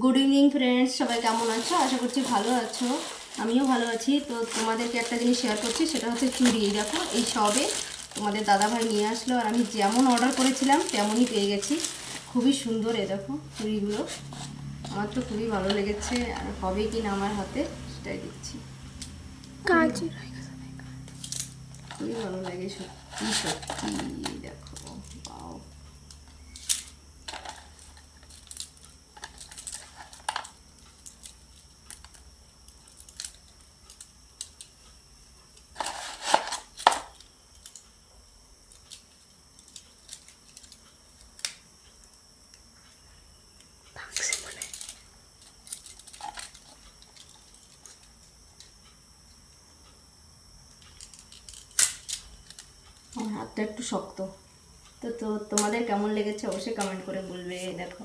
Good evening friends, সবাই কেমন আছো? আশা করছি ভালো আছো। আমিও ভালো আছি। তো তোমাদেরকে একটা জিনিস শেয়ার করছি, সেটা হচ্ছে চুড়ি। দেখো, এই সবে তোমাদের দাদাভাই নিয়ে আসলো, আর আমি যেমন অর্ডার করেছিলাম তেমনই পেয়ে গেছি। খুবই সুন্দর। এ দেখো চুড়িগুলো, আমার তো খুবই ভালো লেগেছে। আর হবে কি না আমার হাতে সেটাই দিচ্ছি। খুবই ভালো লাগে, সত্যি সত্যি। দেখো, বাও। আমার হাতটা একটু শক্ত। তো তোমাদের কেমন লেগেছে অবশ্যই কমেন্ট করে বলবে। দেখো।